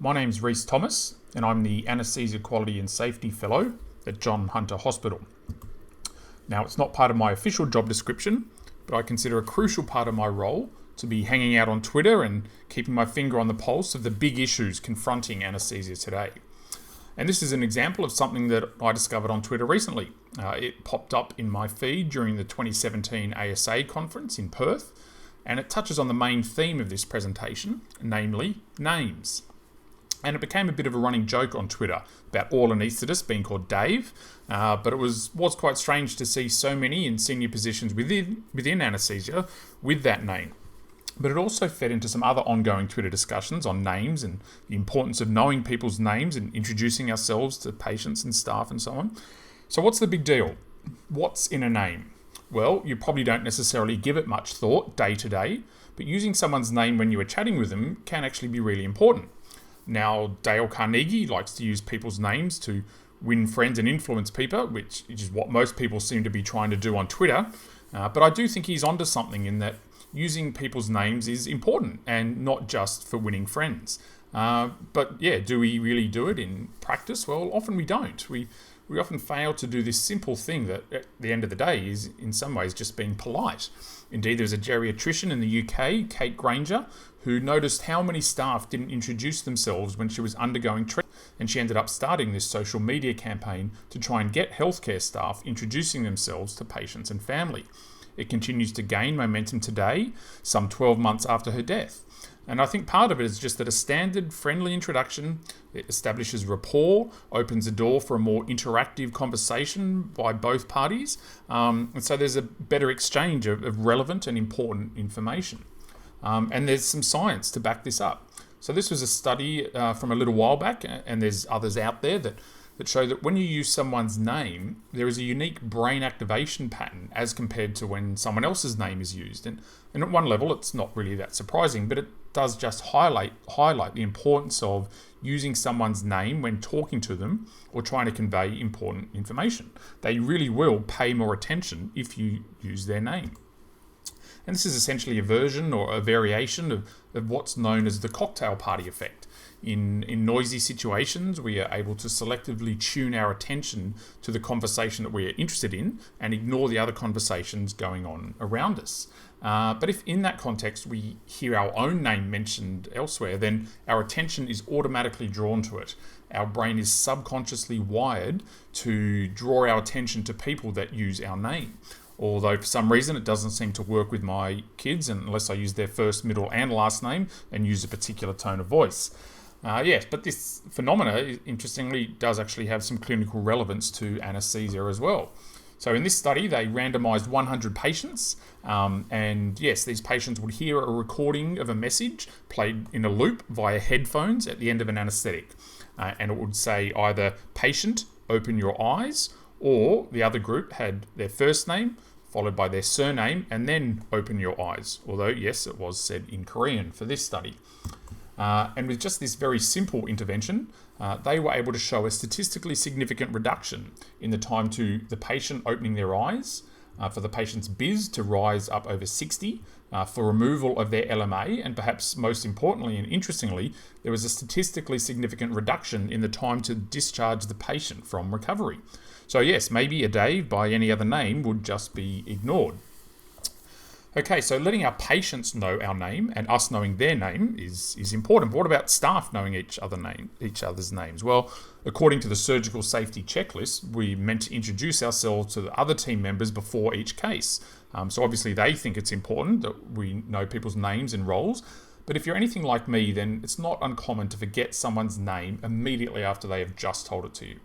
My name's Rhys Thomas, and I'm the Anaesthesia Quality and Safety Fellow at John Hunter Hospital. Now, it's not part of my official job description, but I consider a crucial part of my role to be hanging out on Twitter and keeping my finger on the pulse of the big issues confronting anaesthesia today. And this is an example of something that I discovered on Twitter recently. It popped up in my feed during the 2017 ASA conference in Perth, and it touches on the main theme of this presentation, namely names. And it became a bit of a running joke on Twitter about all anaesthetists being called Dave, but it was quite strange to see so many in senior positions within anaesthesia with that name. But it also fed into some other ongoing Twitter discussions on names and the importance of knowing people's names and introducing ourselves to patients and staff and so on. So what's the big deal? What's in a name? Well, you probably don't necessarily give it much thought day to day, but using someone's name when you are chatting with them can actually be really important. Now, Dale Carnegie likes to use people's names to win friends and influence people, which is what most people seem to be trying to do on Twitter. But I do think he's onto something in that using people's names is important and not just for winning friends. But yeah, do we really do it in practice? Well, often we don't. We often fail to do this simple thing that at the end of the day is in some ways just being polite. Indeed, there's a geriatrician in the UK, Kate Granger, who noticed how many staff didn't introduce themselves when she was undergoing treatment, and she ended up starting this social media campaign to try and get healthcare staff introducing themselves to patients and family. It continues to gain momentum today, some 12 months after her death. And I think part of it is just that a standard, friendly introduction, it establishes rapport, opens the door for a more interactive conversation by both parties, and so there's a better exchange of relevant and important information. And there's some science to back this up. So this was a study from a little while back, and there's others out there that show that when you use someone's name, there is a unique brain activation pattern as compared to when someone else's name is used. And at one level, it's not really that surprising, but it does just highlight the importance of using someone's name when talking to them or trying to convey important information. They really will pay more attention if you use their name. And this is essentially a version or a variation of what's known as the cocktail party effect. In noisy situations, we are able to selectively tune our attention to the conversation that we are interested in and ignore the other conversations going on around us. But if in that context we hear our own name mentioned elsewhere, then our attention is automatically drawn to it. Our brain is subconsciously wired to draw our attention to people that use our name. Although for some reason it doesn't seem to work with my kids unless I use their first, middle and last name and use a particular tone of voice. Yes, but this phenomena, interestingly, does actually have some clinical relevance to anaesthesia as well. So in this study, they randomized 100 patients, and yes, these patients would hear a recording of a message played in a loop via headphones at the end of an anaesthetic. And it would say either "patient, open your eyes," or the other group had their first name, followed by their surname, and then "open your eyes." Although, yes, it was said in Korean for this study. And with just this very simple intervention, they were able to show a statistically significant reduction in the time to the patient opening their eyes, for the patient's BIS to rise up over 60, for removal of their LMA, and perhaps most importantly and interestingly, there was a statistically significant reduction in the time to discharge the patient from recovery. So yes, maybe a Dave by any other name would just be ignored. Okay, so letting our patients know our name and us knowing their name is important. But what about staff knowing each other's names? Well, according to the surgical safety checklist, we're meant to introduce ourselves to the other team members before each case. So obviously they think it's important that we know people's names and roles. But if you're anything like me, then it's not uncommon to forget someone's name immediately after they have just told it to you.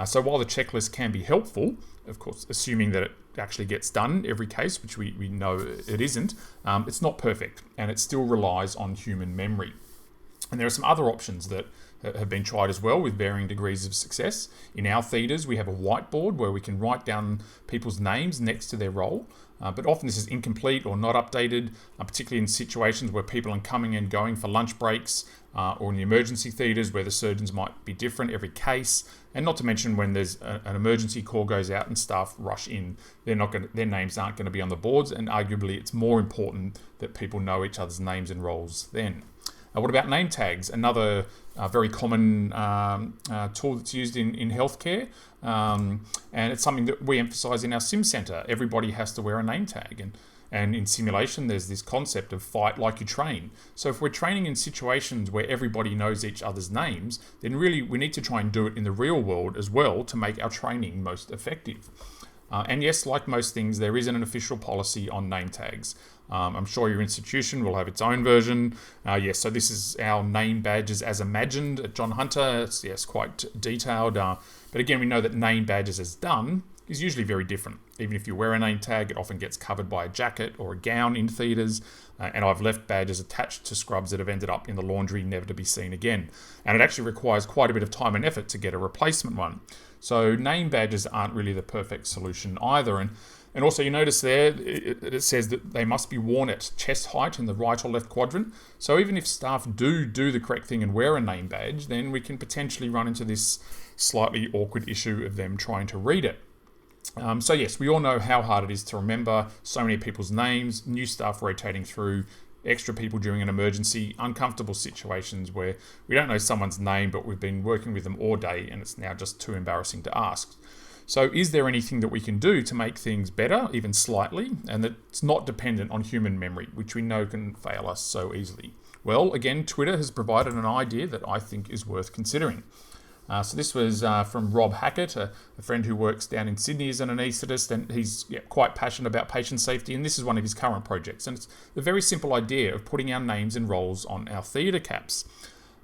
So while the checklist can be helpful, of course, assuming that it actually gets done every case, which we know it isn't, it's not perfect, and it still relies on human memory. And there are some other options that have been tried as well with varying degrees of success. In our theatres, we have a whiteboard where we can write down people's names next to their role, but often this is incomplete or not updated, particularly in situations where people are coming and going for lunch breaks, or in the emergency theatres where the surgeons might be different every case, and not to mention when there's an emergency call goes out and staff rush in, their names aren't going to be on the boards, and arguably it's more important that people know each other's names and roles then. What about name tags? Another very common tool that's used in healthcare, and it's something that we emphasise in our sim centre. Everybody has to wear a name tag, and in simulation there's this concept of fight like you train. So if we're training in situations where everybody knows each other's names, then really we need to try and do it in the real world as well to make our training most effective. And yes, like most things, there isn't an official policy on name tags. I'm sure your institution will have its own version. Yes, so this is our name badges as imagined at John Hunter. It's yes, quite detailed. But again, we know that name badges as done is usually very different. Even if you wear a name tag, it often gets covered by a jacket or a gown in theatres. And I've left badges attached to scrubs that have ended up in the laundry, never to be seen again. And it actually requires quite a bit of time and effort to get a replacement one. So name badges aren't really the perfect solution either. And also you notice there, it says that they must be worn at chest height in the right or left quadrant. So even if staff do the correct thing and wear a name badge, then we can potentially run into this slightly awkward issue of them trying to read it. So yes, we all know how hard it is to remember so many people's names, new staff rotating through, extra people during an emergency, uncomfortable situations where we don't know someone's name, but we've been working with them all day and it's now just too embarrassing to ask. So is there anything that we can do to make things better, even slightly, and that it's not dependent on human memory, which we know can fail us so easily? Well, again, Twitter has provided an idea that I think is worth considering. So this was from Rob Hackett, a friend who works down in Sydney as an anaesthetist, and he's quite passionate about patient safety, and this is one of his current projects. And it's a very simple idea of putting our names and roles on our theatre caps.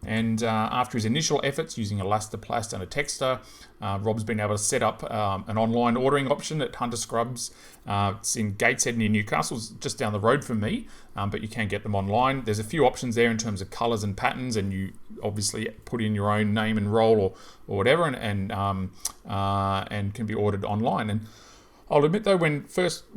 And after his initial efforts using Elastoplast and a texter, Rob's been able to set up an online ordering option at Hunter Scrubs. It's in Gateshead near Newcastle, it's just down the road from me, but you can get them online. There's a few options there in terms of colours and patterns, and you obviously put in your own name and role or whatever, and can be ordered online. And I'll admit though, when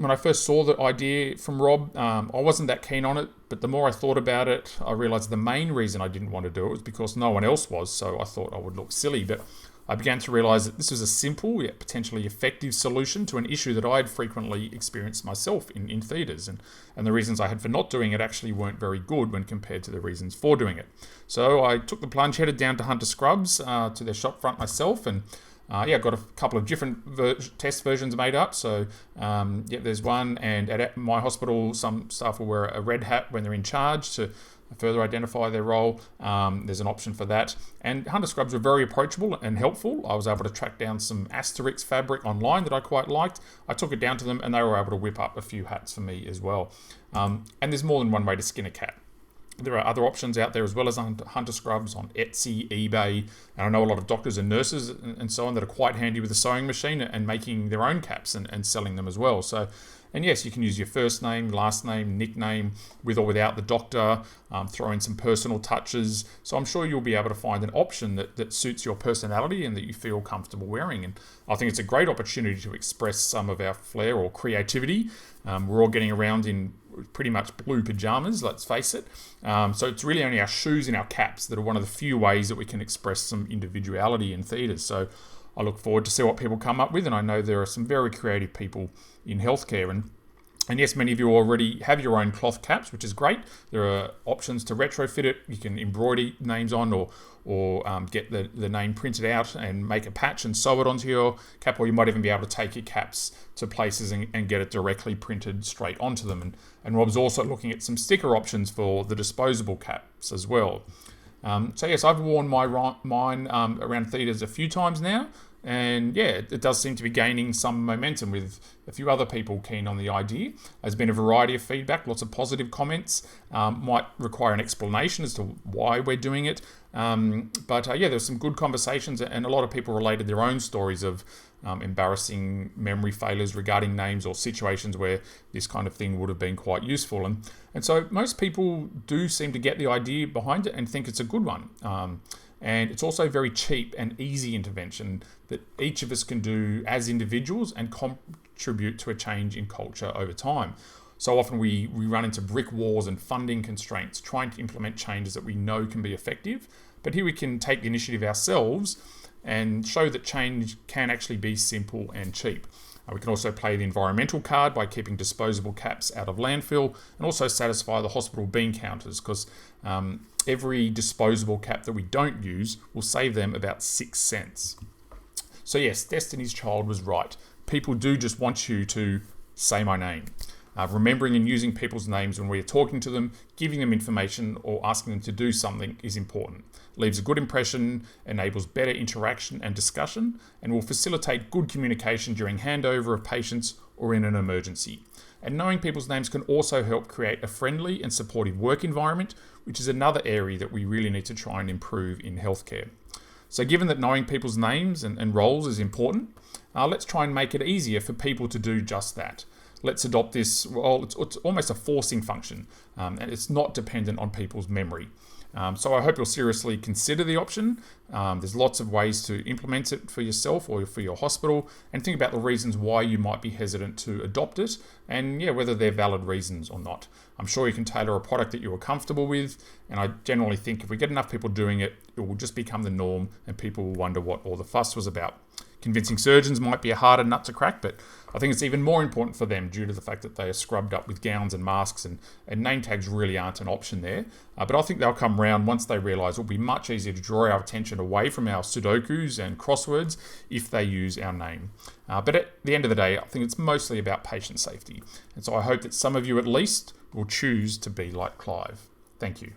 I first saw the idea from Rob, I wasn't that keen on it, but the more I thought about it, I realised the main reason I didn't want to do it was because no one else was, so I thought I would look silly. But I began to realise that this was a simple yet potentially effective solution to an issue that I had frequently experienced myself in theatres, and the reasons I had for not doing it actually weren't very good when compared to the reasons for doing it. So I took the plunge, headed down to Hunter Scrubs, to their shop front myself, and got a couple of different test versions made up. So there's one, and at my hospital, some staff will wear a red hat when they're in charge to further identify their role. There's an option for that. And Hunter Scrubs were very approachable and helpful. I was able to track down some Asterix fabric online that I quite liked. I took it down to them, and they were able to whip up a few hats for me as well. And there's more than one way to skin a cat. There are other options out there as well as Hunter Scrubs on Etsy, eBay, and I know a lot of doctors and nurses and so on that are quite handy with a sewing machine and making their own caps and selling them as well. So, and yes, you can use your first name, last name, nickname, with or without the doctor, throw in some personal touches. So I'm sure you'll be able to find an option that suits your personality and that you feel comfortable wearing. And I think it's a great opportunity to express some of our flair or creativity. We're all getting around in pretty much blue pajamas, let's face it. So it's really only our shoes and our caps that are one of the few ways that we can express some individuality in theatres. So I look forward to see what people come up with, and I know there are some very creative people in healthcare. And yes, many of you already have your own cloth caps, which is great. There are options to retrofit it. You can embroider names on or get the name printed out and make a patch and sew it onto your cap, or you might even be able to take your caps to places and get it directly printed straight onto them. And Rob's also looking at some sticker options for the disposable caps as well. So yes, I've worn mine around theatres a few times now, and yeah, it does seem to be gaining some momentum with a few other people keen on the idea. There's been a variety of feedback, lots of positive comments, might require an explanation as to why we're doing it. But there's some good conversations, and a lot of people related their own stories of embarrassing memory failures regarding names or situations where this kind of thing would have been quite useful. And so most people do seem to get the idea behind it and think it's a good one. And it's also very cheap and easy intervention that each of us can do as individuals and contribute to a change in culture over time. So often we run into brick walls and funding constraints trying to implement changes that we know can be effective. But here we can take the initiative ourselves and show that change can actually be simple and cheap. We can also play the environmental card by keeping disposable caps out of landfill, and also satisfy the hospital bean counters, because every disposable cap that we don't use will save them about 6 cents. So yes, Destiny's Child was right. People do just want you to say my name. Remembering and using people's names when we're talking to them, giving them information, or asking them to do something is important. Leaves a good impression, enables better interaction and discussion, and will facilitate good communication during handover of patients or in an emergency. And knowing people's names can also help create a friendly and supportive work environment, which is another area that we really need to try and improve in healthcare. So given that knowing people's names and roles is important, let's try and make it easier for people to do just that. Let's adopt this, well, it's almost a forcing function, and it's not dependent on people's memory. So I hope you'll seriously consider the option. There's lots of ways to implement it for yourself or for your hospital, and think about the reasons why you might be hesitant to adopt it, and whether they're valid reasons or not. I'm sure you can tailor a product that you are comfortable with, and I generally think if we get enough people doing it, it will just become the norm and people will wonder what all the fuss was about. Convincing surgeons might be a harder nut to crack, but I think it's even more important for them due to the fact that they are scrubbed up with gowns and masks, and name tags really aren't an option there. But I think they'll come round once they realise it'll be much easier to draw our attention away from our Sudokus and crosswords if they use our name. But at the end of the day, I think it's mostly about patient safety. And so I hope that some of you at least will choose to be like Clive. Thank you.